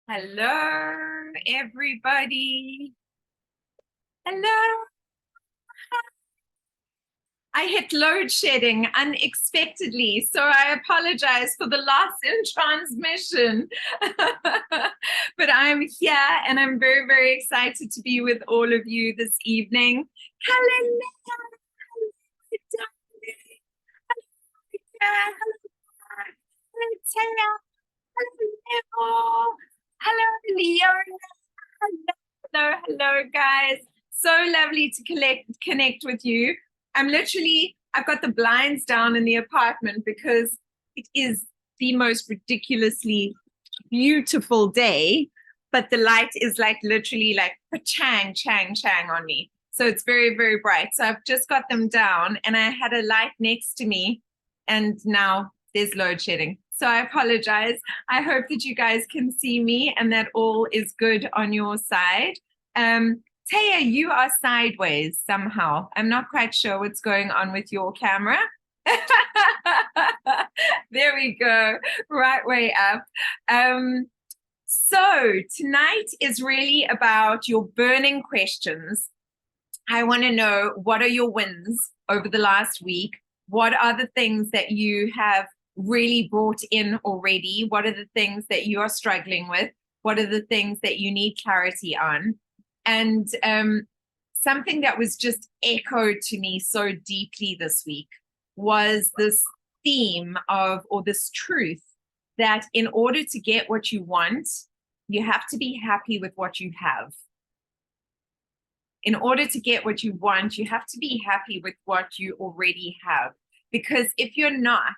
Hello, everybody. Hello. I hit load shedding unexpectedly, so I apologize for the loss in transmission. But I'm here and I'm very, very excited to be with all of you this evening. Hello, hello, hello, Leona. Hello, guys. So lovely to connect with you. I've got the blinds down in the apartment because it is the most ridiculously beautiful day, but the light is like literally like chang, chang, chang on me. So it's very, very bright. So I've just got them down and I had a light next to me and now there's load shedding. So I apologize. I hope that you guys can see me and that all is good on your side. Taya, you are sideways somehow. I'm not quite sure what's going on with your camera. There we go. Right way up. So tonight is really about your burning questions. I want to know, what are your wins over the last week? What are the things that you have really brought in already? What are the things that you are struggling with? What are the things that you need clarity on? And something that was just echoed to me so deeply this week was this theme of, or this truth, that in order to get what you want, you have to be happy with what you have. In order to get what you want, you have to be happy with what you already have. Because if you're not,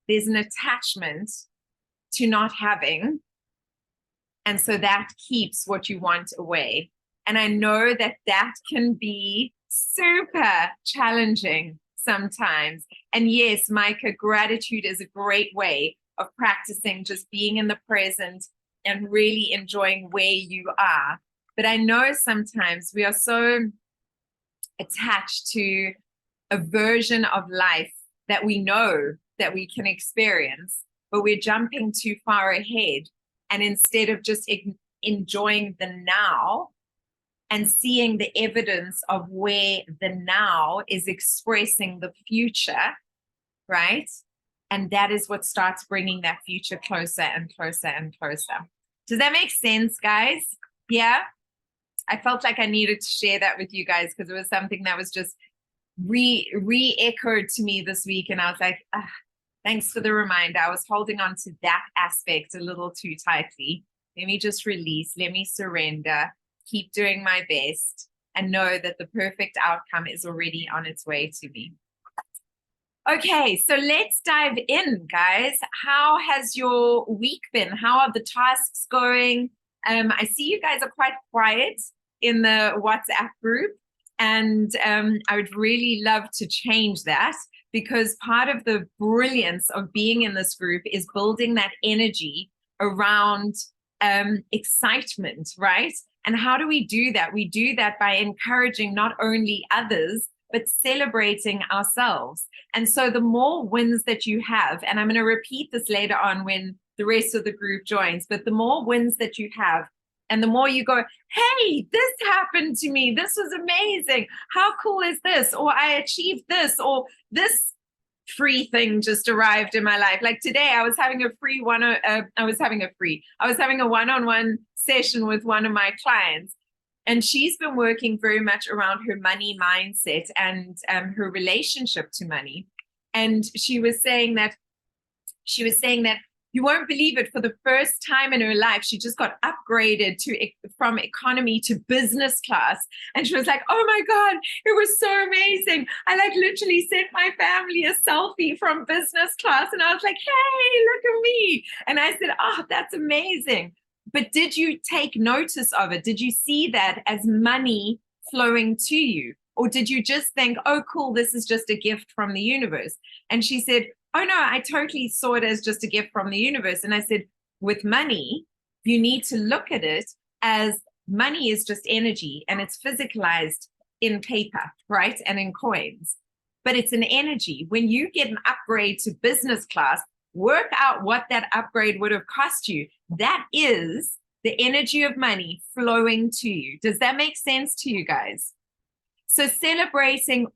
there's an attachment to not having. And so that keeps what you want away. And I know that that can be super challenging sometimes. And yes, Micah, gratitude is a great way of practicing just being in the present and really enjoying where you are. But I know sometimes we are so attached to a version of life that we know that we can experience, but we're jumping too far ahead. And instead of just enjoying the now and seeing the evidence of where the now is expressing the future, right? And that is what starts bringing that future closer and closer and closer. Does that make sense, guys? Yeah? I felt like I needed to share that with you guys because it was something that was just re-echoed to me this week. And I was like, thanks for the reminder. I was holding on to that aspect a little too tightly. Let me just release. Let me surrender. Keep doing my best and know that the perfect outcome is already on its way to me. Okay, so let's dive in, guys. How has your week been? How are the tasks going? I see you guys are quite quiet in the WhatsApp group, and I would really love to change that, because part of the brilliance of being in this group is building that energy around excitement, right? And how do we do that? We do that by encouraging not only others, but celebrating ourselves. And so the more wins that you have, and I'm going to repeat this later on when the rest of the group joins, but the more wins that you have, and the more you go, hey, this happened to me. This was amazing. How cool is this? Or I achieved this, or this free thing just arrived in my life. Like today, I was having a one-on-one session with one of my clients, and she's been working very much around her money mindset and her relationship to money. And she was saying that you won't believe it, for the first time in her life, she just got upgraded from economy to business class. And she was like, oh my God, it was so amazing. I like literally sent my family a selfie from business class. And I was like, hey, look at me. And I said, oh, that's amazing. But did you take notice of it? Did you see that as money flowing to you? Or did you just think, oh, cool, this is just a gift from the universe? And she said, oh, no, I totally saw it as just a gift from the universe. And I said, with money, you need to look at it as money is just energy, and it's physicalized in paper, right? And in coins. But it's an energy. When you get an upgrade to business class, work out what that upgrade would have cost you. That is the energy of money flowing to you. Does that make sense to you guys? So celebrating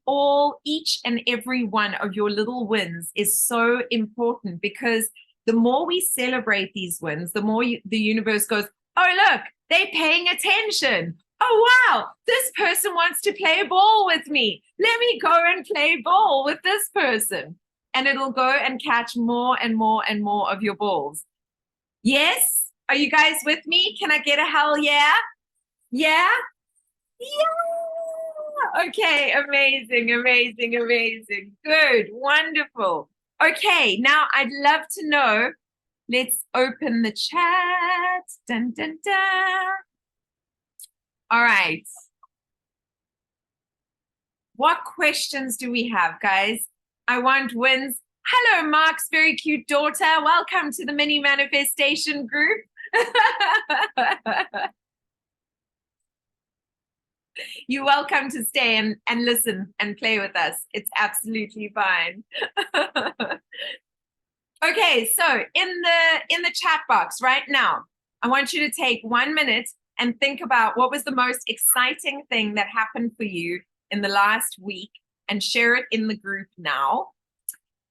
each and every one of your little wins is so important, because the more we celebrate these wins, the more the universe goes, oh, look, they're paying attention. Oh, wow, this person wants to play ball with me. Let me go and play ball with this person. And it'll go and catch more and more and more of your balls. Yes? Are you guys with me? Can I get a hell yeah? Yeah? Yeah. Okay, amazing, amazing, amazing. Good, wonderful. Okay, now I'd love to know. Let's open the chat. Dun, dun, dun. All right. What questions do we have, guys? I want wins. Hello, Mark's very cute daughter. Welcome to the mini manifestation group. You're welcome to stay and listen and play with us. It's absolutely fine. Okay, so in the chat box right now, I want you to take 1 minute and think about what was the most exciting thing that happened for you in the last week, and share it in the group now.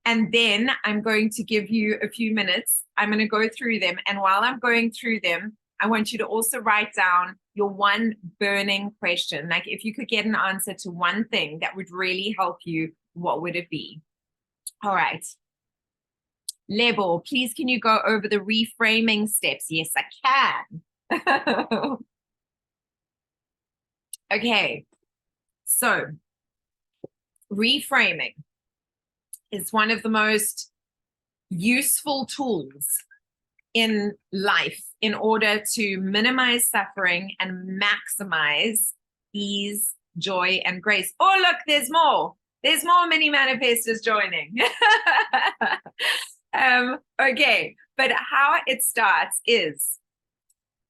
And then I'm going to give you a few minutes. I'm going to go through them. And while I'm going through them, I want you to also write down your one burning question. Like, if you could get an answer to one thing that would really help you, what would it be? All right. Lebo, please can you go over the reframing steps? Yes, I can. Okay. So reframing is one of the most useful tools in life in order to minimize suffering and maximize ease, joy, and grace. Oh, look, there's more. There's more mini manifestors joining. Okay, but how it starts is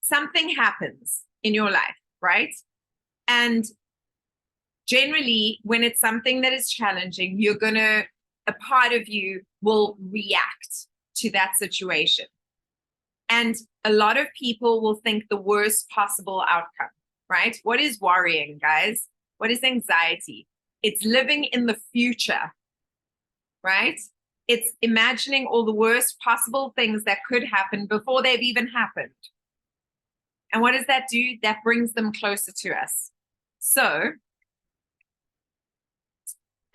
something happens in your life, right? And generally, when it's something that is challenging, a part of you will react to that situation. And a lot of people will think the worst possible outcome, right? What is worrying, guys? What is anxiety? It's living in the future, right? It's imagining all the worst possible things that could happen before they've even happened. And what does that do? That brings them closer to us. So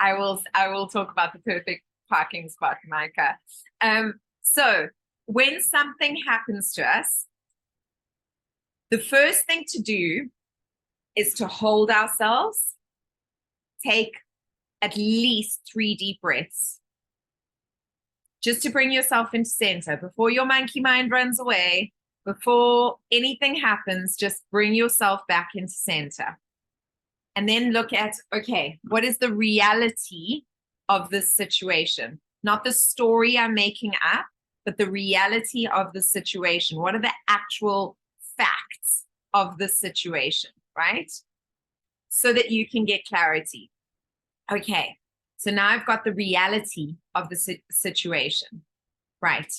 I will talk about the perfect parking spot, Micah. So when something happens to us, the first thing to do is to hold ourselves, take at least 3 deep breaths, just to bring yourself into center. Before your monkey mind runs away, before anything happens, just bring yourself back into center. And then look at, okay, what is the reality of this situation? Not the story I'm making up, but the reality of the situation. What are the actual facts of the situation, right? So that you can get clarity. Okay, so now I've got the reality of the situation, right?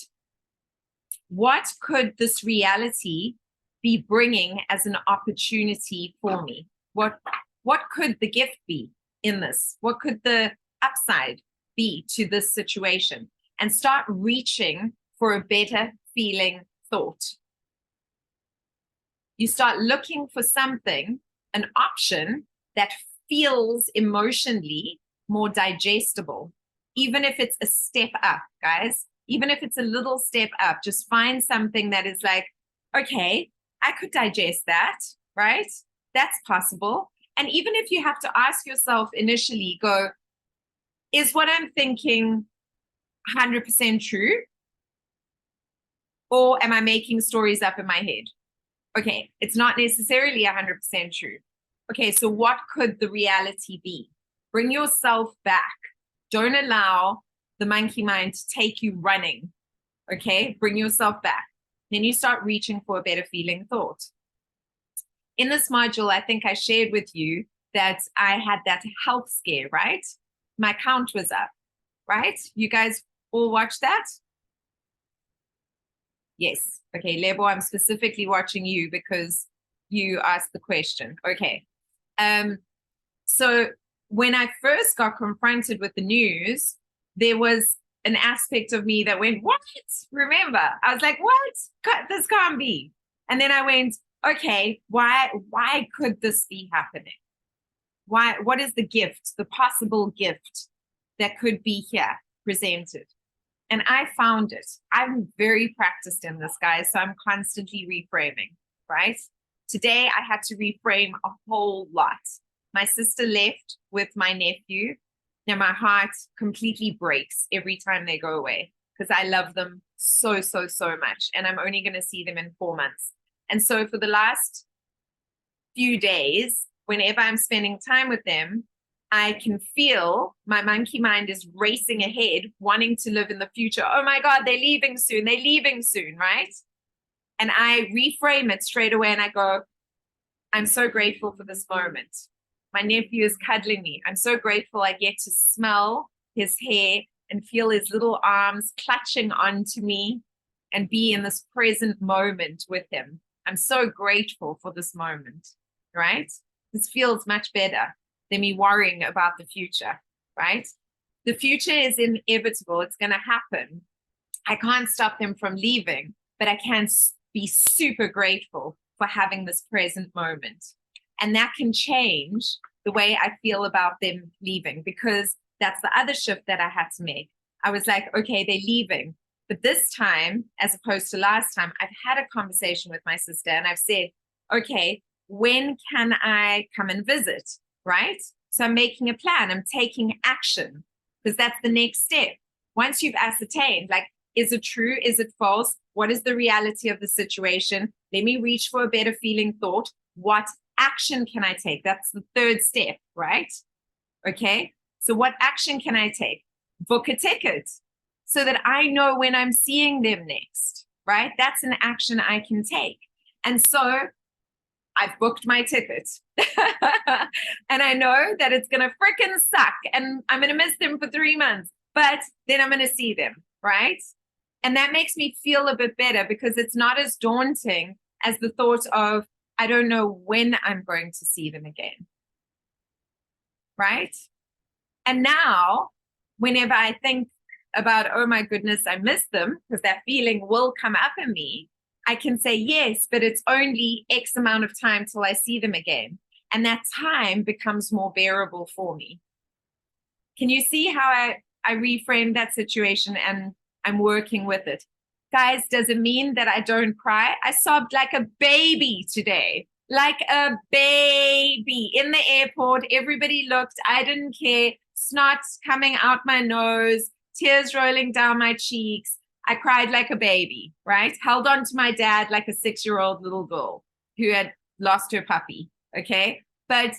What could this reality be bringing as an opportunity for me? What could the gift be in this? What could the upside be to this situation? And start reaching for a better feeling thought. You start looking for something, an option that feels emotionally more digestible, even if it's a step up, guys. Even if it's a little step up, just find something that is like, okay, I could digest that, right? That's possible. And even if you have to ask yourself initially, go, is what I'm thinking 100% true? Or am I making stories up in my head? Okay, it's not necessarily 100% true. Okay, so what could the reality be? Bring yourself back. Don't allow the monkey mind to take you running. Okay, bring yourself back. Then you start reaching for a better feeling thought. In this module, I think I shared with you that I had that health scare, right? My count was up, right? You guys all watched that? Yes. Okay, Lebo, I'm specifically watching you because you asked the question. Okay. So when I first got confronted with the news, there was an aspect of me that went, what? Remember, I was like, what? This can't be. And then I went, okay, why could this be happening? What is the gift, the possible gift that could be here presented? And I found it. I'm very practiced in this, guys, so I'm constantly reframing, right? Today I had to reframe a whole lot. My sister left with my nephew, and my heart completely breaks every time they go away because I love them so, so, so much. And I'm only going to see them in 4 months. And so for the last few days, whenever I'm spending time with them, I can feel my monkey mind is racing ahead, wanting to live in the future. Oh my God, they're leaving soon. They're leaving soon, right? And I reframe it straight away and I go, I'm so grateful for this moment. My nephew is cuddling me. I'm so grateful I get to smell his hair and feel his little arms clutching onto me and be in this present moment with him. I'm so grateful for this moment, right? This feels much better than me worrying about the future, right? The future is inevitable. It's going to happen. I can't stop them from leaving, but I can be super grateful for having this present moment. And that can change the way I feel about them leaving, because that's the other shift that I had to make. I was like, okay, they're leaving. But this time, as opposed to last time, I've had a conversation with my sister and I've said, okay, when can I come and visit? Right? So I'm making a plan. I'm taking action because that's the next step. Once you've ascertained, like, is it true? Is it false? What is the reality of the situation? Let me reach for a better feeling thought. What action can I take? That's the third step, right? Okay. So what action can I take? Book a ticket so that I know when I'm seeing them next, right? That's an action I can take. And so I've booked my ticket and I know that it's going to freaking suck and I'm going to miss them for 3 months, but then I'm going to see them, right? And that makes me feel a bit better because it's not as daunting as the thought of, I don't know when I'm going to see them again, right? And now, whenever I think about, oh my goodness, I miss them, because that feeling will come up in me, I can say, yes, but it's only X amount of time till I see them again. And that time becomes more bearable for me. Can you see how I reframed that situation and I'm working with it? Guys, does it mean that I don't cry? I sobbed like a baby today, like a baby in the airport. Everybody looked. I didn't care. Snot coming out my nose, tears rolling down my cheeks. I cried like a baby, right? Held on to my dad like a 6-year-old little girl who had lost her puppy, okay? But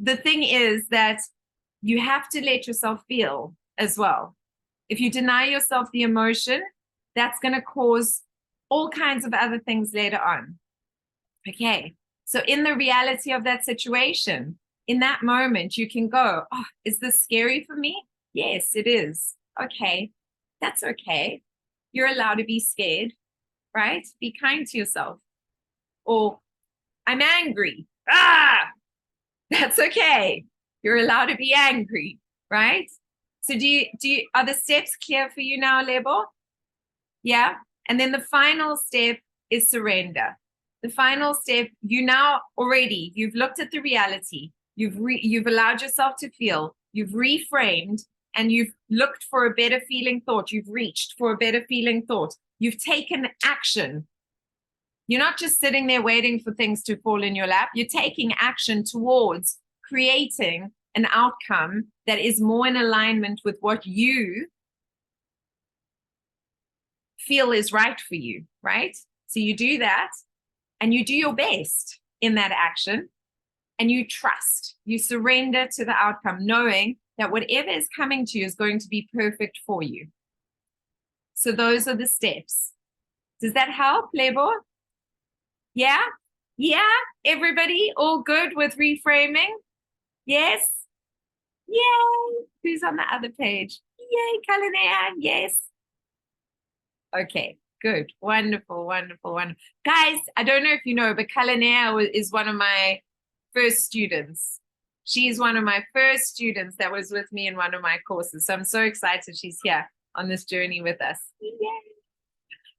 the thing is that you have to let yourself feel as well. If you deny yourself the emotion, that's going to cause all kinds of other things later on. Okay. So in the reality of that situation, in that moment, you can go, oh, is this scary for me? Yes, it is. Okay. That's okay. You're allowed to be scared, right? Be kind to yourself. Or I'm angry. That's okay. You're allowed to be angry, right? So are the steps clear for you now, Lebo? Yeah. And then the final step is surrender. The final step, you've looked at the reality, you've allowed yourself to feel, you've reframed, and you've looked for a better feeling thought. You've reached for a better feeling thought. You've taken action. You're not just sitting there waiting for things to fall in your lap. You're taking action towards creating an outcome that is more in alignment with what you feel is right for you, right? So you do that and you do your best in that action and you trust, you surrender to the outcome, knowing that whatever is coming to you is going to be perfect for you. So those are the steps. Does that help, Lebo? Yeah? Yeah? Everybody all good with reframing? Yes? Yay! Who's on the other page? Yay, Kalinea, yes. Okay, Good. Wonderful, wonderful, wonderful. Guys, I don't know if you know, but Kalanea is one of my first students. She's one of my first students that was with me in one of my courses. So I'm so excited she's here on this journey with us. Yay.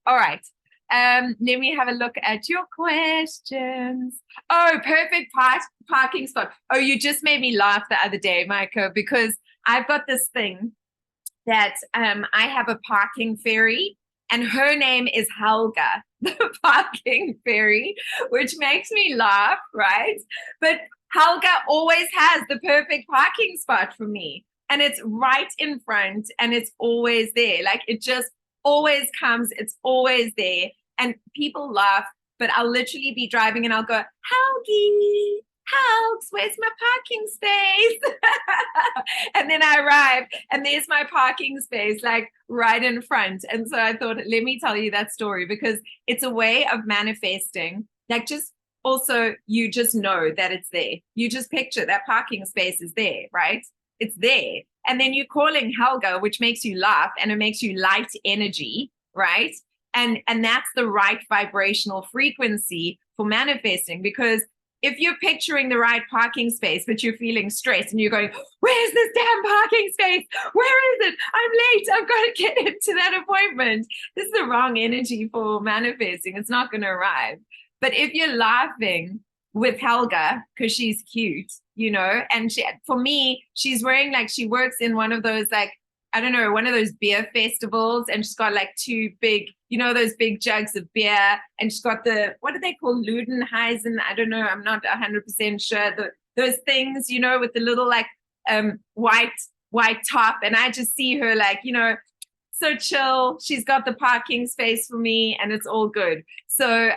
All right. Let me have a look at your questions. Oh, perfect parking spot. Oh, you just made me laugh the other day, Micah, because I've got this thing that I have a parking fairy, and her name is Helga, the parking fairy, which makes me laugh, right? But Helga always has the perfect parking spot for me, and it's right in front, and it's always there. Like, it just always comes, it's always there. And people laugh, but I'll literally be driving and I'll go, Helgi, Helgs, where's my parking space? And then I arrive and there's my parking space, like right in front. And so I thought, let me tell you that story, because it's a way of manifesting. Like, just also, you just know that it's there. You just picture that parking space is there, right? It's there. And then you're calling Helga, which makes you laugh, and it makes you light energy, right? And that's the right vibrational frequency for manifesting, because if you're picturing the right parking space, but you're feeling stressed and you're going, where's this damn parking space? Where is it? I'm late. I've got to get into that appointment. This is the wrong energy for manifesting. It's not going to arrive. But if you're laughing with Helga, because she's cute, you know, and for me, she's wearing, like, she works in one of those, like, I don't know, one of those beer festivals, and she's got like two big, you know, those big jugs of beer, and she's got the, what do they call, Ludenheisen? I don't know, I'm not 100% sure. Those things, you know, with the little like white top, and I just see her like, you know, so chill. She's got the parking space for me, and it's all good. So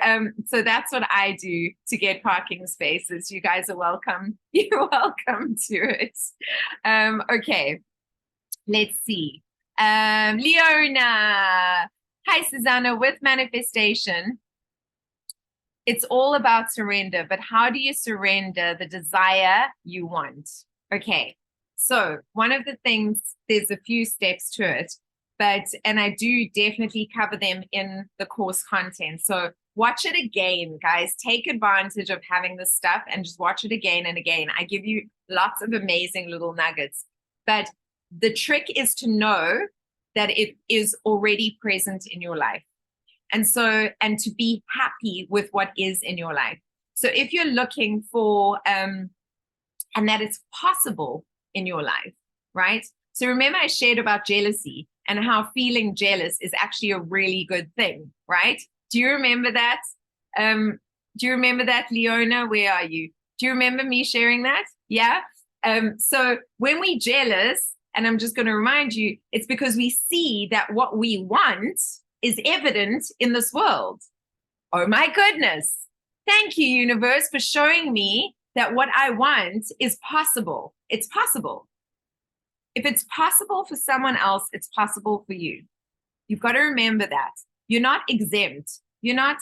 that's what I do to get parking spaces. You guys are welcome. You're welcome to it. Okay. Let's see. Leona. Hi, Susanna. With manifestation, it's all about surrender, but how do you surrender the desire you want? Okay. So one of the things, there's a few steps to it, and I do definitely cover them in the course content. So watch it again, guys. Take advantage of having this stuff and just watch it again and again. I give you lots of amazing little nuggets, but the trick is to know that it is already present in your life. And to be happy with what is in your life. So if you're looking for, and that it's possible in your life, right? So remember I shared about jealousy and how feeling jealous is actually a really good thing, right? Do you remember that? Do you remember that, Leona? Where are you? Do you remember me sharing that? Yeah. So when we're jealous, and I'm just going to remind you, it's because we see that what we want is evident in this world. Oh my goodness. Thank you, universe, for showing me that what I want is possible. It's possible. If it's possible for someone else, it's possible for you. You've got to remember that. You're not exempt. You're not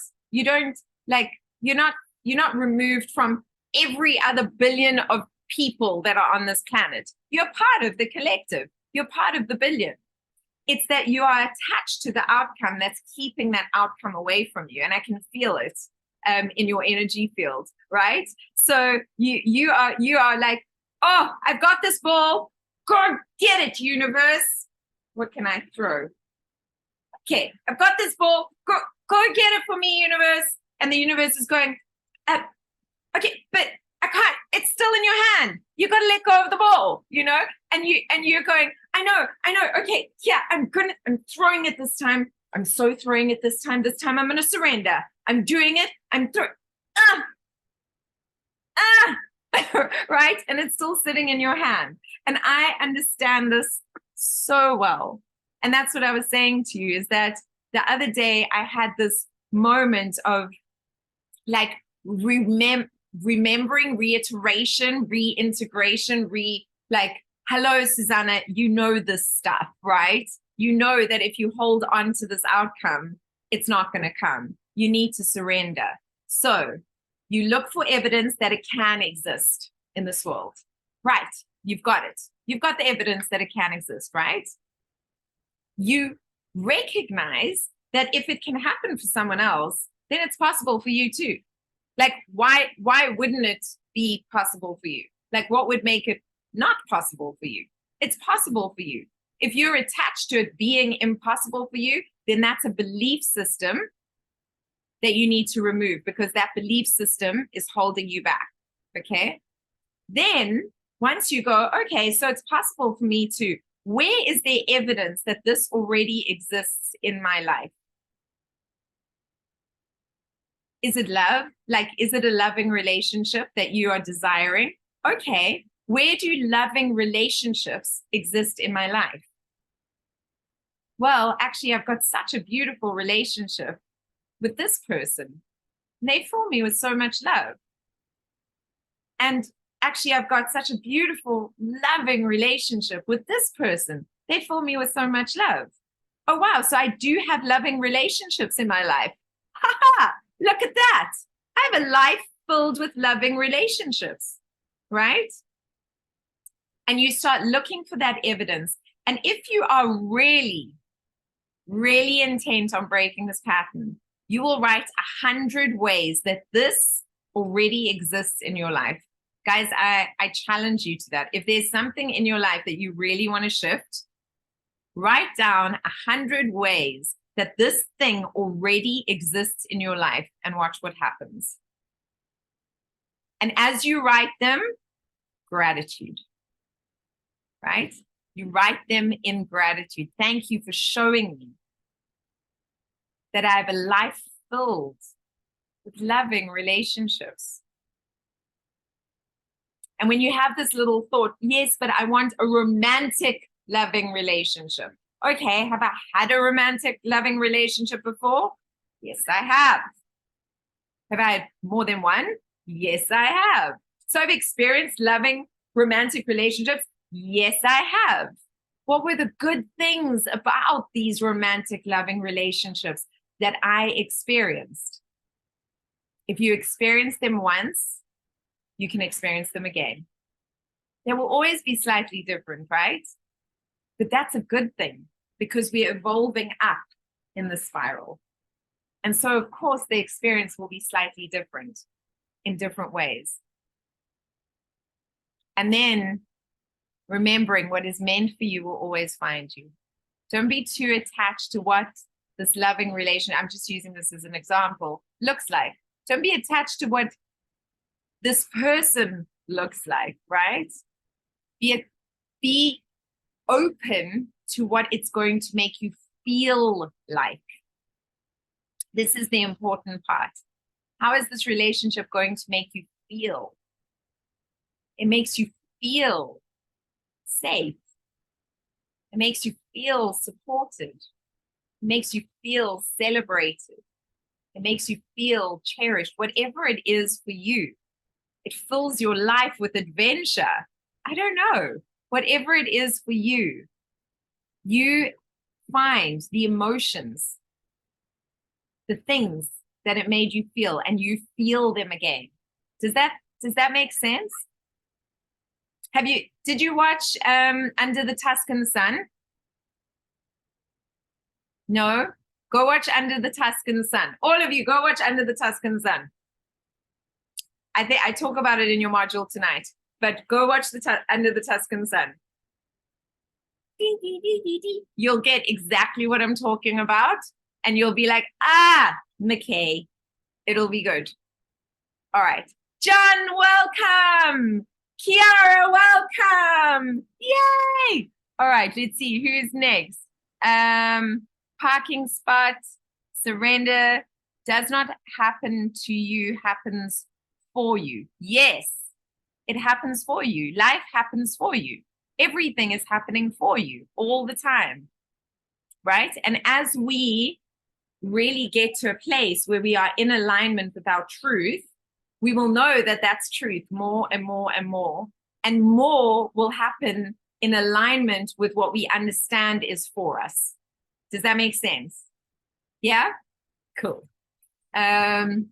removed from every other billion of people that are on this planet. You're part of the collective. You're part of the billion. It's that you are attached to the outcome that's keeping that outcome away from you. And I can feel it in your energy field, right? So you are like, oh, I've got this ball. Go get it, universe. What can I throw? Okay, I've got this ball. Go get it for me, universe. And the universe is going, okay, but I can't, it's still in your hand. You got to let go of the ball, you know? And you're going, I know. Okay, yeah, I'm throwing it this time. I'm so throwing it this time. This time I'm going to surrender. I'm doing it. I'm throwing, right? And it's still sitting in your hand. And I understand this so well. And that's what I was saying to you, is that the other day I had this moment of like remembering, reiteration, reintegration, hello, Susanna, you know this stuff, right? You know that if you hold on to this outcome, it's not going to come. You need to surrender. So you look for evidence that it can exist in this world, right? You've got it. You've got the evidence that it can exist, right? You recognize that if it can happen for someone else, then it's possible for you too. Like, why wouldn't it be possible for you? Like, what would make it not possible for you? It's possible for you. If you're attached to it being impossible for you, then that's a belief system that you need to remove, because that belief system is holding you back. Okay. Then once you go, okay, so it's possible for me to, where is there evidence that this already exists in my life? Is it love? Like, is it a loving relationship that you are desiring? Okay, where do loving relationships exist in my life? Well, actually, I've got such a beautiful relationship with this person. They fill me with so much love. And actually, I've got such a beautiful, loving relationship with this person. They fill me with so much love. Oh, wow. So I do have loving relationships in my life. Ha ha. Look at that. I have a life filled with loving relationships, right? And you start looking for that evidence. And if you are really, really intent on breaking this pattern, you will write 100 ways that this already exists in your life. Guys, I challenge you to that. If there's something in your life that you really want to shift, write down 100 ways that this thing already exists in your life and watch what happens. And as you write them, gratitude, right? You write them in gratitude. Thank you for showing me that I have a life filled with loving relationships. And when you have this little thought, yes, but I want a romantic loving relationship. Okay, have I had a romantic loving relationship before? Yes, I have. Have I had more than one? Yes, I have. So I've experienced loving romantic relationships. Yes, I have. What were the good things about these romantic loving relationships that I experienced? If you experience them once, you can experience them again. They will always be slightly different, right? But that's a good thing, because we're evolving up in the spiral. And so, of course, the experience will be slightly different in different ways. And then remembering what is meant for you will always find you. Don't be too attached to what this loving relation, I'm just using this as an example, looks like. Don't be attached to what this person looks like, right? Be open to what it's going to make you feel like. This is the important part. How is this relationship going to make you feel? It makes you feel safe. It makes you feel supported. It makes you feel celebrated. It makes you feel cherished. Whatever it is for you, it fills your life with adventure. I don't know. Whatever it is for you, you find the emotions, the things that it made you feel, and you feel them again. Does that make sense? Did you watch Under the Tuscan Sun? No? Go watch Under the Tuscan Sun. All of you, go watch Under the Tuscan Sun. I think I talk about it in your module tonight, but go watch Under the Tuscan Sun. You'll get exactly what I'm talking about, and you'll be like, McKay, it'll be good. All right. John, welcome. Kiara, welcome. Yay. All right, let's see who's next. Parking spot, surrender, does not happen to you, happens for you. Yes, it happens for you. Life happens for you. Everything is happening for you all the time, right? And as we really get to a place where we are in alignment with our truth, we will know that that's truth more and more and more. And more will happen in alignment with what we understand is for us. Does that make sense? Yeah? Cool. Micah,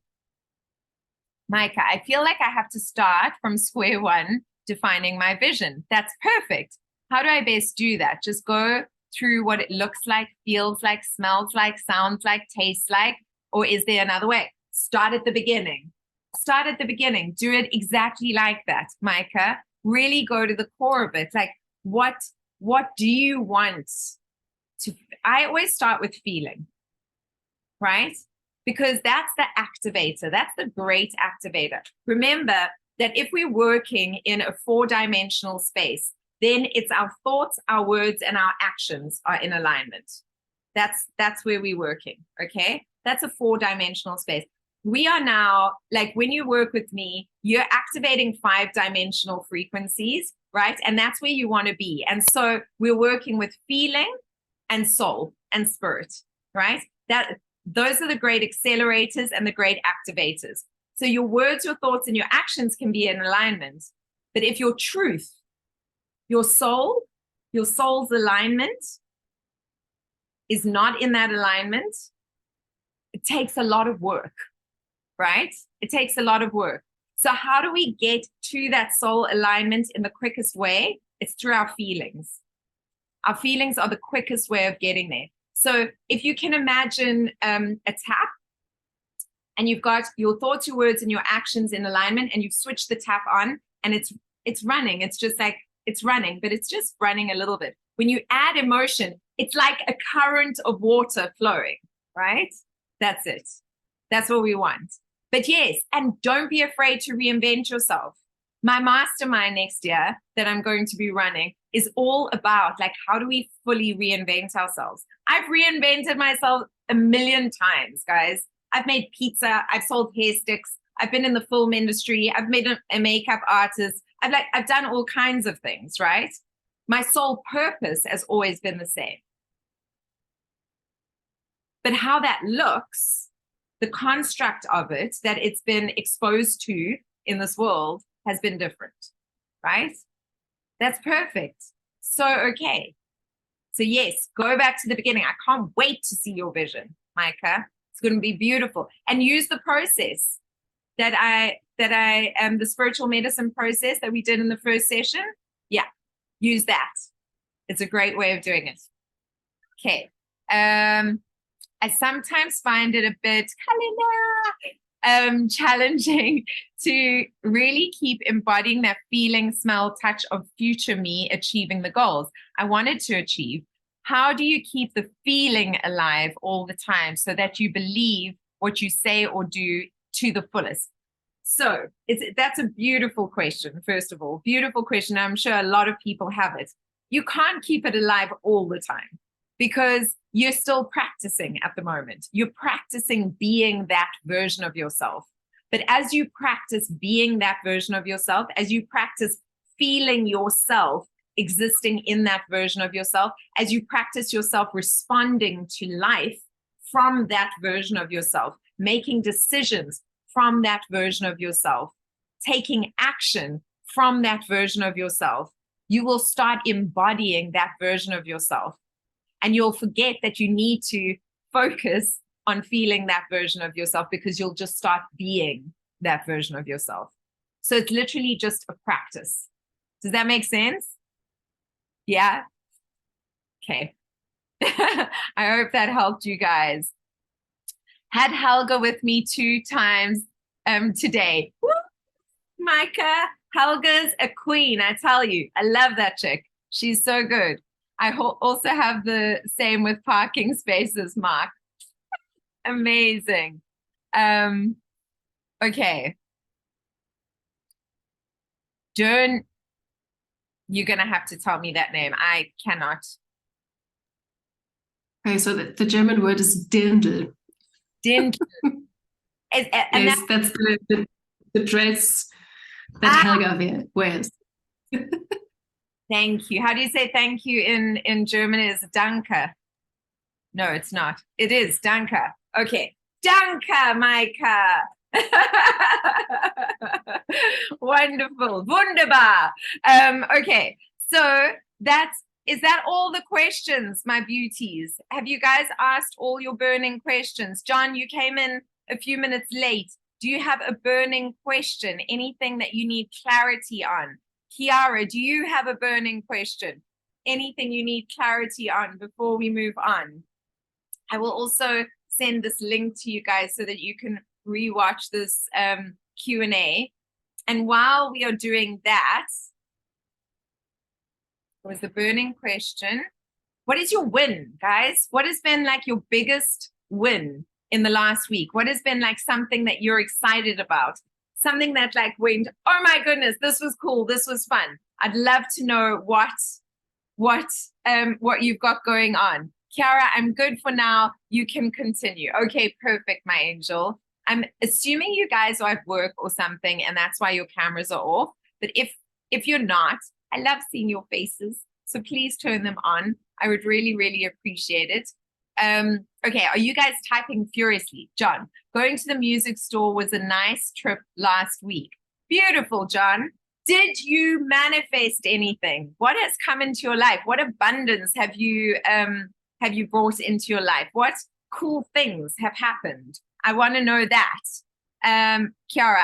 I feel like I have to start from square one defining my vision. That's perfect. How do I best do that? Just go through what it looks like, feels like, smells like, sounds like, tastes like? Or is there another way? Start at the beginning. Start at the beginning. Do it exactly like that, Micah. Really go to the core of it. Like, what do you want to? I always start with feeling, right? Because that's the activator. That's the great activator. Remember that if we're working in a 4-dimensional space, then it's our thoughts, our words, and our actions are in alignment. That's where we're working, okay? That's a 4-dimensional space. We are now, like when you work with me, you're activating 5-dimensional frequencies, right? And that's where you want to be. And so we're working with feeling and soul and spirit, right? Those are the great accelerators and the great activators. So your words, your thoughts, and your actions can be in alignment. But if your truth, your soul's alignment is not in that alignment, it takes a lot of work, right? It takes a lot of work. So how do we get to that soul alignment in the quickest way? It's through our feelings. Our feelings are the quickest way of getting there. So if you can imagine a tap, and you've got your thoughts, your words, and your actions in alignment, and you've switched the tap on, and it's running. It's just like, it's running, but it's just running a little bit. When you add emotion, it's like a current of water flowing, right? That's it. That's what we want. But yes, and don't be afraid to reinvent yourself. My mastermind next year that I'm going to be running is all about, like, how do we fully reinvent ourselves? I've reinvented myself a million times, guys. I've made pizza. I've sold hair sticks. I've been in the film industry. I've made a makeup artist. I've done all kinds of things, right? My sole purpose has always been the same. But how that looks, the construct of it that it's been exposed to in this world has been different, right? That's perfect. So, okay. So yes, go back to the beginning. I can't wait to see your vision, Micah. It's going to be beautiful. And use the process the spiritual medicine process that we did in the first session. Yeah, use that. It's a great way of doing it. Okay. I sometimes find it a bit challenging to really keep embodying that feeling, smell, touch of future me achieving the goals I wanted to achieve. How do you keep the feeling alive all the time so that you believe what you say or do to the fullest? So that's a beautiful question, first of all. Beautiful question. I'm sure a lot of people have it. You can't keep it alive all the time because you're still practicing at the moment. You're practicing being that version of yourself. But as you practice being that version of yourself, as you practice feeling yourself existing in that version of yourself, as you practice yourself responding to life from that version of yourself, making decisions from that version of yourself, taking action from that version of yourself, you will start embodying that version of yourself. And you'll forget that you need to focus on feeling that version of yourself because you'll just start being that version of yourself. So it's literally just a practice. Does that make sense? Yeah? Okay. I hope that helped you guys. Had Helga with me 2 times today. Woo! Micah, Helga's a queen, I tell you. I love that chick. She's so good. I also have the same with parking spaces, Mark. Amazing. Okay. Joan, you're going to have to tell me that name. I cannot. Okay, so the German word is Dirndl. Dirndl. Yes, that's the dress that Helga wears. Thank you. How do you say thank you in German? Is Danke. No, it's not. It is Danke. Okay. Danke, Micah. Wonderful. Wunderbar. Okay. So is that all the questions, my beauties? Have you guys asked all your burning questions? John, you came in a few minutes late. Do you have a burning question? Anything that you need clarity on? Kiara, do you have a burning question? anything you need clarity on before we move on. I will also send this link to you guys so that you can rewatch this Q&A. And while we are doing that, was the burning question. What is your win, guys? What has been like your biggest win in the last week? What has been like something that you're excited about? Something that like went, oh my goodness, this was cool, this was fun. I'd love to know what you've got going on. Kiara, I'm good for now. You can continue. Okay, perfect, my angel. I'm assuming you guys are at work or something, and that's why your cameras are off. But if you're not, I love seeing your faces, so please turn them on. I would really, really appreciate it. Okay, are you guys typing furiously? John, going to the music store was a nice trip last week. Beautiful, John. Did you manifest anything? What has come into your life? What abundance have you brought into your life? What cool things have happened? I want to know that. Kiara,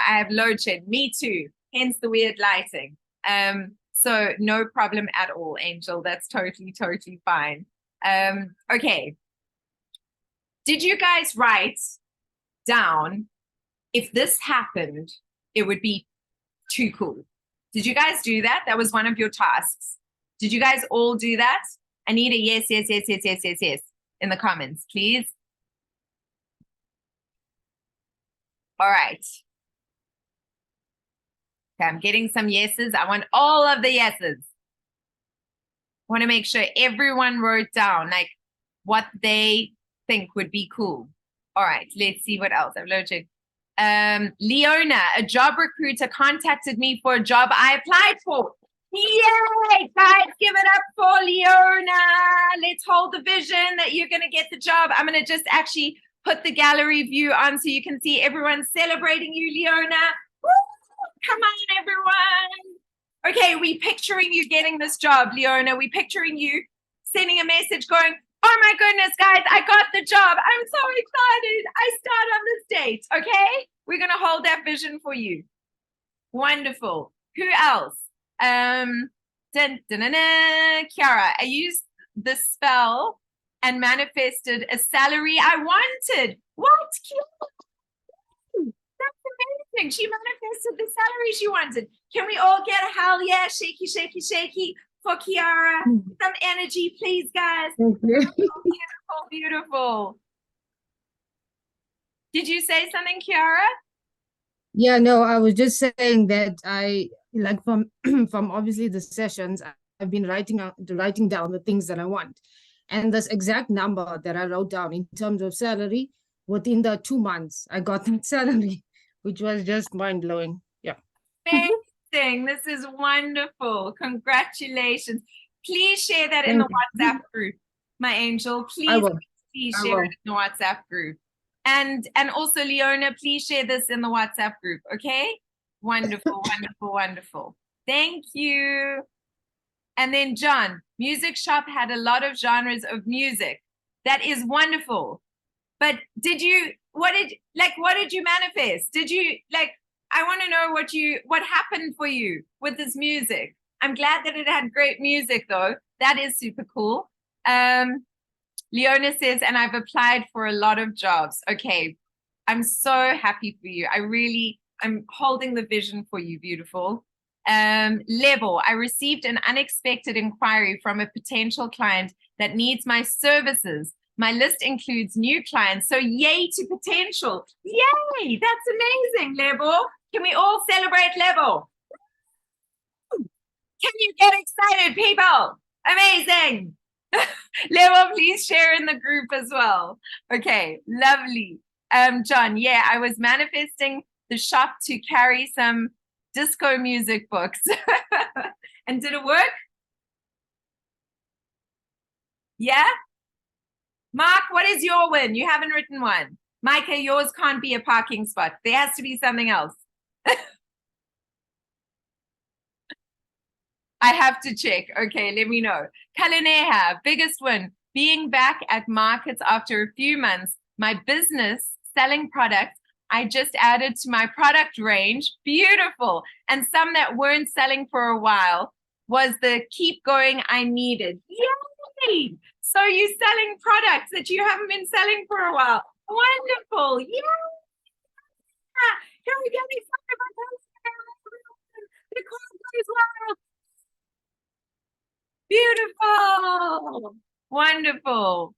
I have load shed. Me too. Hence the weird lighting. So no problem at all, Angel. That's totally, totally fine. Okay. Did you guys write down if this happened, it would be too cool? Did you guys do that? That was one of your tasks. Did you guys all do that? I need a yes, yes, yes, yes, yes, yes, yes in the comments, please. All right. Okay, I'm getting some yeses. I want all of the yeses. I want to make sure everyone wrote down like what they think would be cool. All right, let's see what else. I've loaded. Leona, a job recruiter contacted me for a job I applied for. Yay, guys, give it up for Leona. Let's hold the vision that you're going to get the job. I'm going to just actually put the gallery view on so you can see everyone celebrating you, Leona. Woo! Come on, everyone. Okay, we picturing you getting this job, Leona. We picturing you sending a message going, oh my goodness, guys, I got the job. I'm so excited. I start on this date, okay? We're going to hold that vision for you. Wonderful. Who else? Kiara, I used the spell and manifested a salary I wanted. What? That's amazing. She manifested the salary she wanted. Can we all get a hell yeah, shaky, shaky, shaky for Kiara? Some energy, please, guys. Beautiful, beautiful. Did you say something, Kiara? Yeah, no, I was just saying that I like from obviously the sessions, I've been writing down the things that I want. And this exact number that I wrote down in terms of salary, within the 2 months, I got that salary, which was just mind-blowing. Yeah. Amazing. This is wonderful. Congratulations. Please share that in the WhatsApp group, my angel. Please share it in the WhatsApp group. And also, Leona, please share this in the WhatsApp group, okay? Wonderful, wonderful, wonderful. Thank you. And then John, music shop had a lot of genres of music. That is wonderful. But what did you manifest? I want to know what happened for you with this music. I'm glad that it had great music though. That is super cool. Leona says, and I've applied for a lot of jobs. Okay. I'm so happy for you. I'm holding the vision for you, beautiful. Level, I received an unexpected inquiry from a potential client that needs my services. My list includes new clients, so yay to potential. Yay, that's amazing, Level. Can we all celebrate Level? Can you get excited, people? Amazing. Level, please share in the group as well. Okay, lovely. John, yeah, I was manifesting the shop to carry some disco music books. And did it work? Yeah? Mark, what is your win? You haven't written one. Micah, yours can't be a parking spot. There has to be something else. I have to check. Okay, let me know. Kalineha, biggest win. Being back at markets after a few months. My business selling products I just added to my product range. Beautiful. And some that weren't selling for a while. was the keep going I needed. Yay! So you're selling products that you haven't been selling for a while. Wonderful. Yeah. Here we go. The call goes well. Beautiful. Wonderful.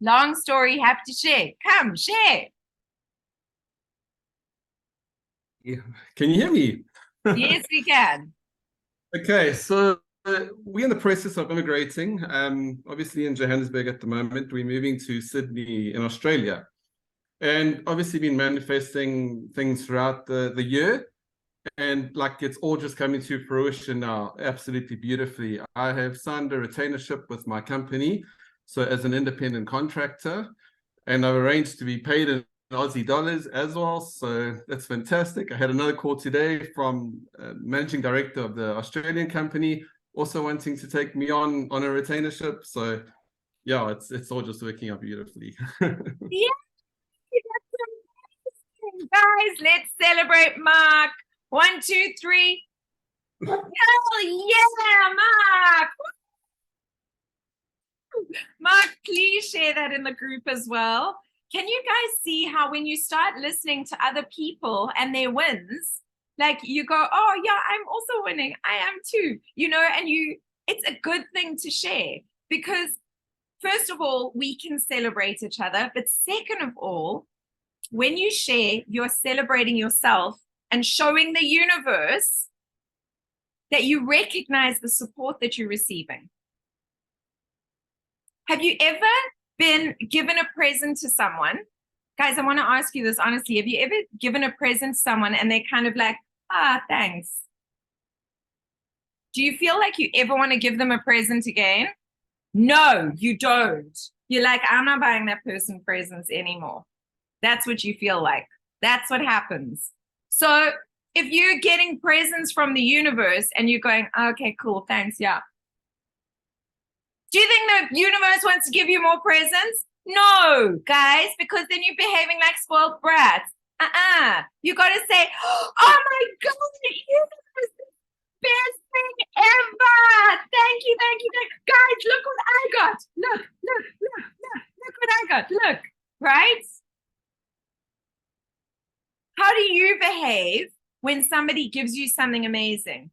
Long story, have to share. Come, share. Yeah. Can you hear me? Yes, we can. Okay, so we're in the process of immigrating. Obviously in Johannesburg at the moment. We're moving to Sydney in Australia. And obviously been manifesting things throughout the year. And like it's all just coming to fruition now, absolutely beautifully. I have signed a retainership with my company, so as an independent contractor, and I've arranged to be paid in Aussie dollars as well, so that's fantastic. I had another call today from managing director of the Australian company, also wanting to take me on a retainership. So yeah, it's all just working out beautifully. Yeah, that's amazing. Guys, let's celebrate Mark. 1, 2, 3. Hell yeah, Mark. Mark, please share that in the group as well. Can you guys see how when you start listening to other people and their wins, like you go, oh yeah, I'm also winning. I am too, and it's a good thing to share because first of all, we can celebrate each other. But second of all, when you share, you're celebrating yourself and showing the universe that you recognize the support that you're receiving. Have you ever been given a present to someone? Guys, I want to ask you this honestly. Have you ever given a present to someone and they're kind of like, thanks? Do you feel like you ever want to give them a present again? No, you don't. You're like, I'm not buying that person presents anymore. That's what you feel like. That's what happens. So if you're getting presents from the universe and you're going, okay, cool, thanks, yeah. Do you think the universe wants to give you more presents? No, guys, because then you're behaving like spoiled brats. You got to say, oh my God, the universe is the best thing ever. Thank you. Guys, look what I got. Look what I got. Look, right? How do you behave when somebody gives you something amazing?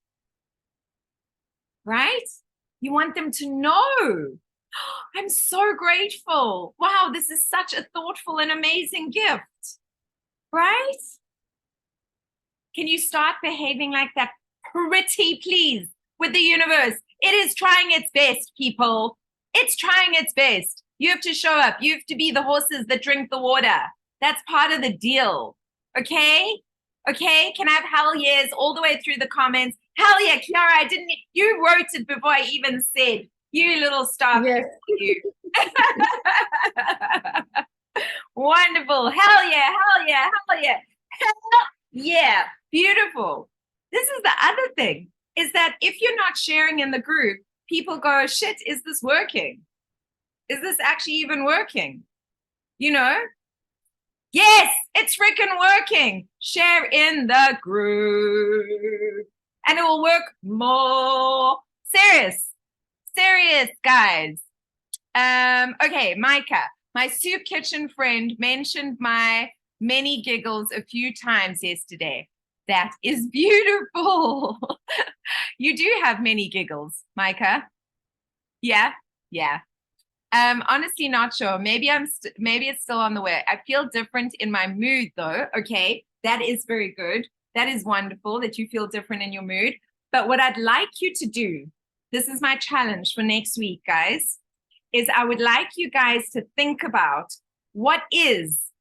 Right? You want them to know. I'm so grateful. Wow, this is such a thoughtful and amazing gift. Right? Can you start behaving like that? Pretty please with the universe. It is trying its best, people. It's trying its best. You have to show up. You have to be the horses that drink the water. That's part of the deal. Okay? Can I have hell yes all the way through the comments? Hell yeah, Kiara, you wrote it before I even said. You little star. Yes. You. Wonderful. Hell yeah. Beautiful. This is the other thing, is that if you're not sharing in the group, people go, shit, is this working? Is this actually even working? Yes, it's freaking working. Share in the group and it will work more. Serious, guys. Okay, Micah, my soup kitchen friend mentioned my many giggles a few times yesterday. That is beautiful. You do have many giggles, Micah. Yeah. Honestly, not sure. Maybe it's still on the way. I feel different in my mood though. Okay, that is very good. That is wonderful that you feel different in your mood. But what I'd like you to do, this is my challenge for next week, guys, is I would like you guys to think about what is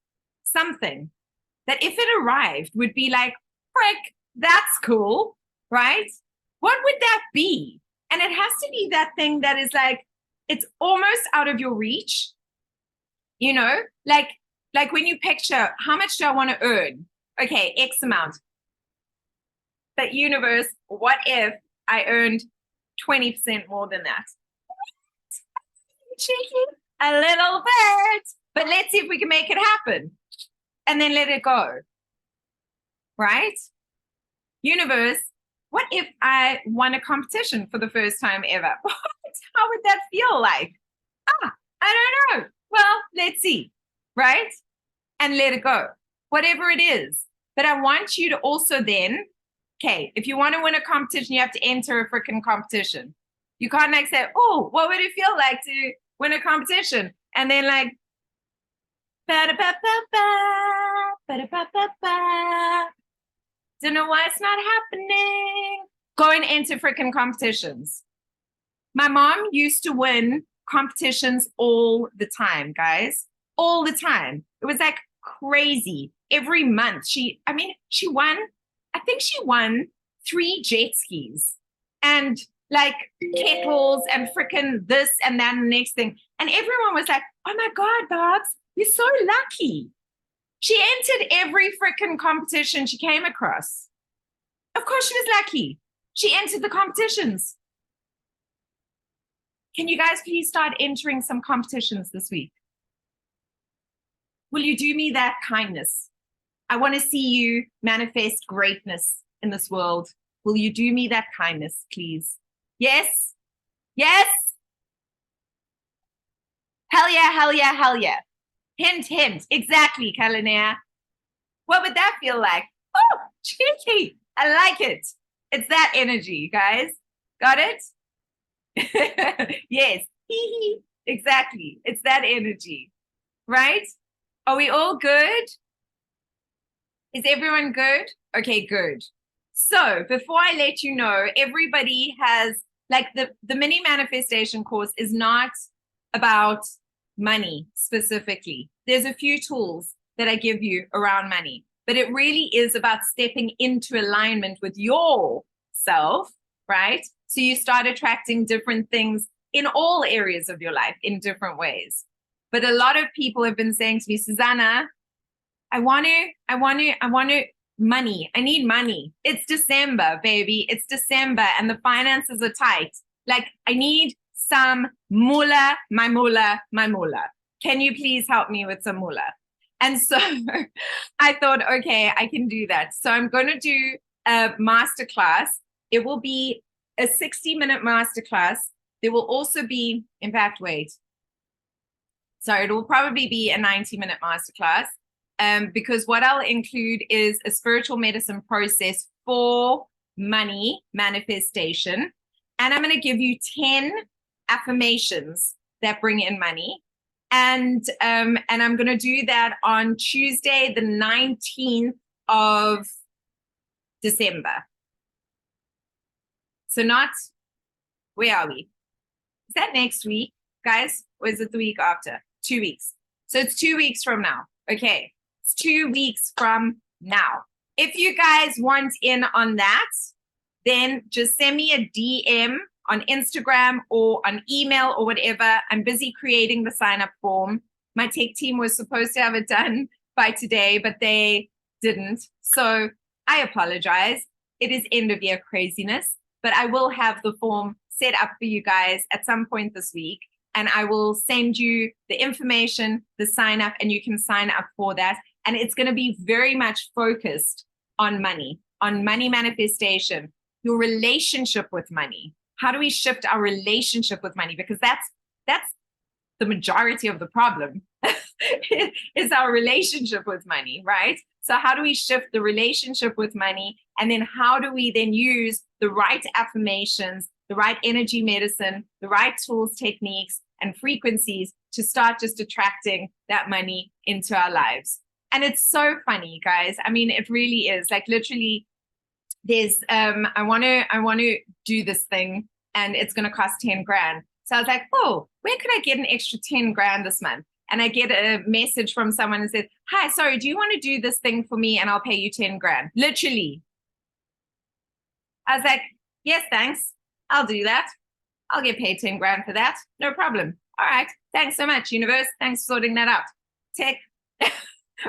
something that if it arrived would be like, frick, that's cool, right? What would that be? And it has to be that thing that is like, it's almost out of your reach, like when you picture, how much do I want to earn? Okay, X amount. But universe, what if I earned 20% more than that? Cheeky, a little bit, but let's see if we can make it happen and then let it go. Right? universe, what if I won a competition for the first time ever? How would that feel like? I don't know. Well, let's see, right? And let it go, whatever it is. But I want you to also then, okay, if you want to win a competition, you have to enter a freaking competition. You can't like say, oh, what would it feel like to win a competition? And then like, ba-da-ba-ba-ba, ba-da-ba-ba-ba. Don't know why it's not happening. Go and enter freaking competitions. My mom used to win competitions all the time, guys. All the time. It was like crazy. Every month she won, I think she won 3 jet skis and like kettles and freaking this and that and the next thing. And everyone was like, oh my God, Barbs, you're so lucky. She entered every freaking competition she came across. Of course she was lucky. She entered the competitions. Can you guys please start entering some competitions this week? Will you do me that kindness? I want to see you manifest greatness in this world. Will you do me that kindness, please? Yes? Yes? Hell yeah, hell yeah, hell yeah. Hint, hint. Exactly, Kalinea. What would that feel like? Oh, cheeky. I like it. It's that energy, guys. Got it? Yes. Exactly. It's that energy. Right? Are we all good? Is everyone good? Okay, good. So before I let you know, everybody has, like, the mini manifestation course is not about money specifically. There's a few tools that I give you around money, but it really is about stepping into alignment with yourself, right? So you start attracting different things in all areas of your life in different ways. But a lot of people have been saying to me, Susanna, I want money. I need money. It's December, baby. It's December and the finances are tight. Like, I need some moolah, my moolah, my moolah. Can you please help me with some moolah? And so I thought, okay, I can do that. So I'm going to do a masterclass. It will be a 60-minute masterclass. There will also be, in fact, wait. Sorry, it will probably be a 90-minute masterclass. Because what I'll include is a spiritual medicine process for money manifestation. And I'm going to give you 10 affirmations that bring in money. And I'm going to do that on Tuesday, the 19th of December. So not, where are we? Is that next week, guys? Or is it the week after? 2 weeks. So it's 2 weeks from now. Okay. It's 2 weeks from now. If you guys want in on that, then just send me a DM on Instagram or on email or whatever. I'm busy creating the sign-up form. My tech team was supposed to have it done by today, but they didn't. So I apologize. It is end of year craziness, but I will have the form set up for you guys at some point this week. And I will send you the information, the sign up, and you can sign up for that. And it's going to be very much focused on money manifestation, your relationship with money. How do we shift our relationship with money? Because that's the majority of the problem is our relationship with money, right? So how do we shift the relationship with money? And then how do we then use the right affirmations, the right energy medicine, the right tools, techniques, and frequencies to start just attracting that money into our lives? And it's so funny, guys. I mean, it really is. Like, literally, there's I want to do this thing and it's going to cost 10 grand. So I was like, oh, where could I get an extra 10 grand this month? And I get a message from someone and says, hi, sorry, do you want to do this thing for me and I'll pay you 10 grand? Literally. I was like, yes, thanks. I'll do that. I'll get paid 10 grand for that. No problem. All right. Thanks so much, universe. Thanks for sorting that out. Tech.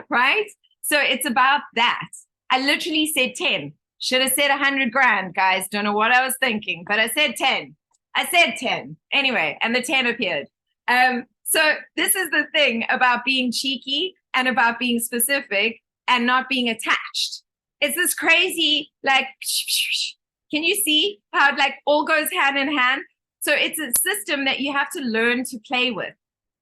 Right? So it's about that. I literally said 10. Should have said 100 grand, guys. Don't know what I was thinking, but I said 10. I said 10. Anyway, and the 10 appeared. So this is the thing about being cheeky and about being specific and not being attached. It's this crazy, like, can you see how it like all goes hand in hand? So it's a system that you have to learn to play with,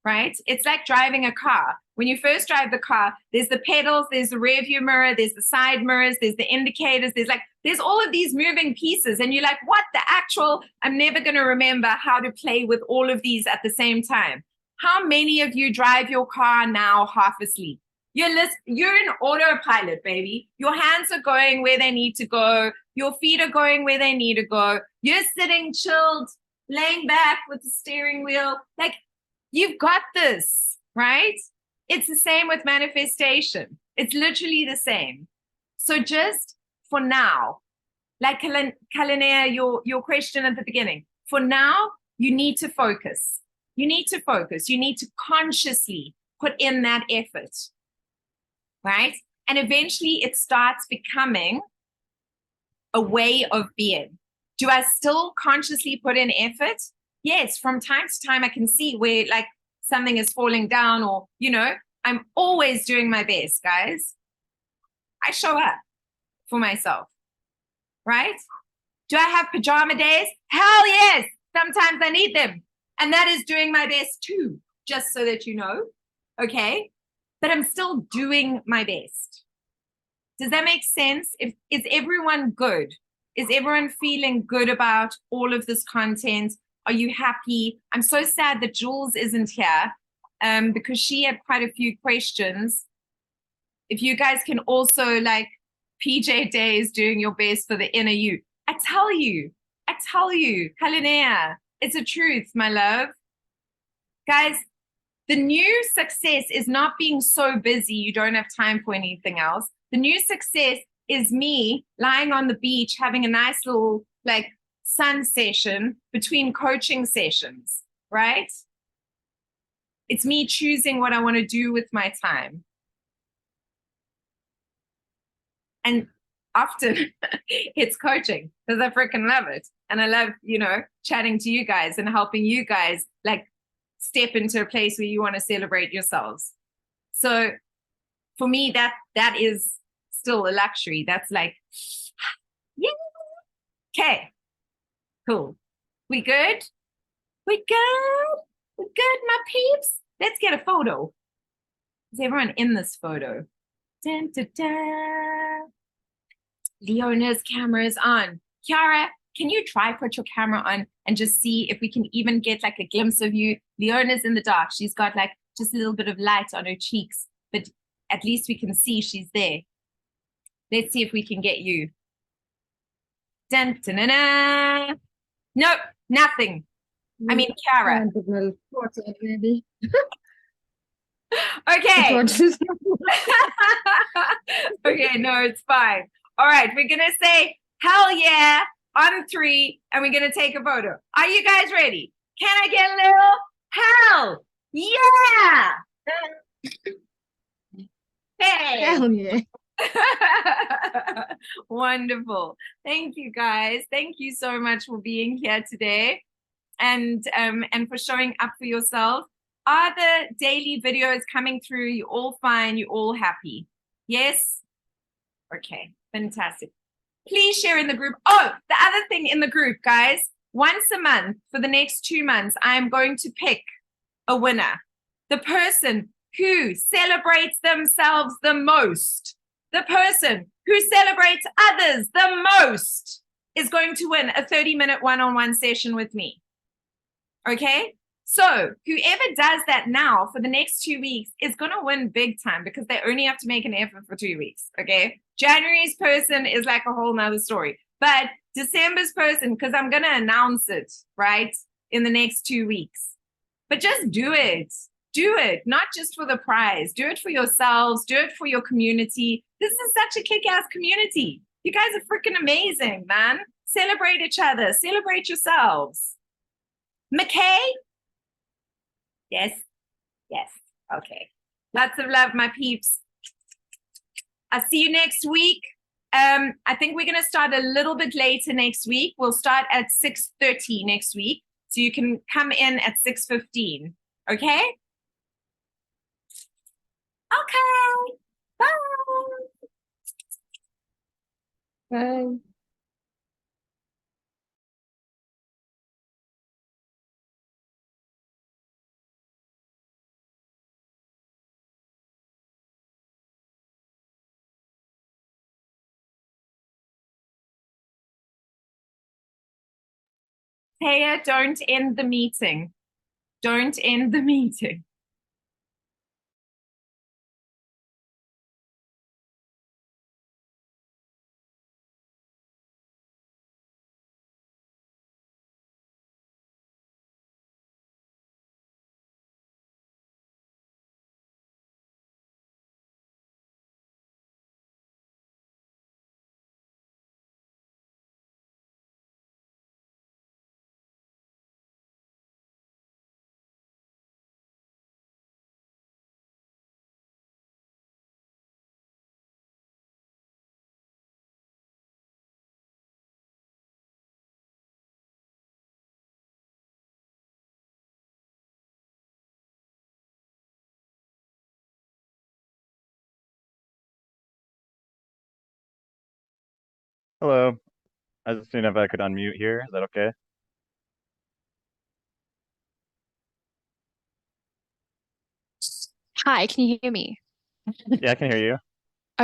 right? It's like driving a car. When you first drive the car, there's the pedals, there's the rear view mirror, there's the side mirrors, there's the indicators, there's all of these moving pieces. And you're like, what the actual, I'm never going to remember how to play with all of these at the same time. How many of you drive your car now half asleep? You're in autopilot, baby. Your hands are going where they need to go. Your feet are going where they need to go. You're sitting chilled, laying back with the steering wheel. Like, you've got this, right? It's the same with manifestation. It's literally the same. So just for now, like Kalinea, your question at the beginning, for now, you need to focus. You need to focus. You need to consciously put in that effort, right? And eventually it starts becoming a way of being. Do I still consciously put in effort? Yes, from time to time I can see where like something is falling down or, you know, I'm always doing my best, guys. I show up for myself, right? Do I have pajama days? Hell yes. Sometimes I need them. And that is doing my best too, just so that you know, okay? But I'm still doing my best. Does that make sense? Is everyone good? Is everyone feeling good about all of this content? Are you happy? I'm so sad that Jules isn't here because she had quite a few questions. If you guys can also like PJ Day is doing your best for the inner you. I tell you, Kalinea, it's a truth, my love. Guys, the new success is not being so busy you don't have time for anything else. The new success is me lying on the beach having a nice little like sun session between coaching sessions, right? It's me choosing what I want to do with my time. And often it's coaching because I freaking love it. And I love, you know, chatting to you guys and helping you guys like step into a place where you want to celebrate yourselves. So for me, that is still a luxury. That's like, yeah. Okay, cool. We good? We good? We good, my peeps? Let's get a photo. Is everyone in this photo? Dun, dun, dun. Leona's camera is on. Kiara, can you try put your camera on and just see if we can even get like a glimpse of you? Leona's in the dark. She's got like just a little bit of light on her cheeks, but at least we can see she's there. Let's see if we can get you. Dun, dun, dun, dun. Nope, nothing. I mean, Kiara. Maybe. Okay. Okay, no, it's fine. All right, we're going to say, hell yeah, on 3, and we're going to take a photo. Are you guys ready? Can I get a little hell yeah? Hey. Hell yeah. Wonderful. Thank you, guys. Thank you so much for being here today and for showing up for yourself. Are the daily videos coming through? You all fine? You all happy? Yes? Okay, fantastic. Please share in the group. Oh, the other thing in the group, guys, once a month for the next 2 months, I am going to pick a winner. The person who celebrates themselves the most, the person who celebrates others the most is going to win a 30-minute one-on-one session with me. Okay? So whoever does that now for the next 2 weeks is going to win big time because they only have to make an effort for 2 weeks. Okay. January's person is like a whole nother story, but December's person, because I'm going to announce it right in the next 2 weeks, but just do it. Do it. Not just for the prize. Do it for yourselves. Do it for your community. This is such a kick-ass community. You guys are freaking amazing, man. Celebrate each other. Celebrate yourselves. McKay? Yes. Yes. Okay. Lots of love, my peeps. I'll see you next week. I think we're going to start a little bit later next week. We'll start at 6:30 next week. So you can come in at 6:15. Okay? Okay. Bye. Bye. Taya, don't end the meeting. Don't end the meeting. Hello. I was just seeing if I could unmute here. Is that okay? Hi, can you hear me? Yeah, I can hear you.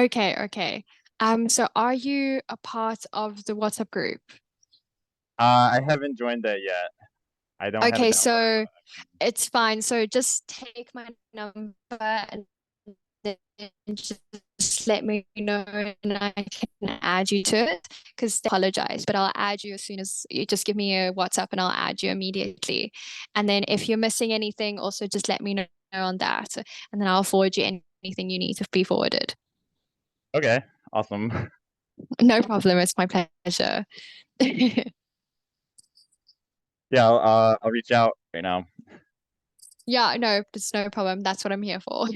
Okay, okay. So are you a part of the WhatsApp group? I haven't joined that yet. I don't have it Okay, downloaded. so it's fine. So just take my number and then just let me know and I can add you to it because they apologize, but I'll add you as soon as you just give me a WhatsApp and I'll add you immediately. And then if you're missing anything, also just let me know on that and then I'll forward you anything you need to be forwarded. Okay, awesome. No problem. It's my pleasure. Yeah, I'll reach out right now. Yeah, no, it's no problem. That's what I'm here for.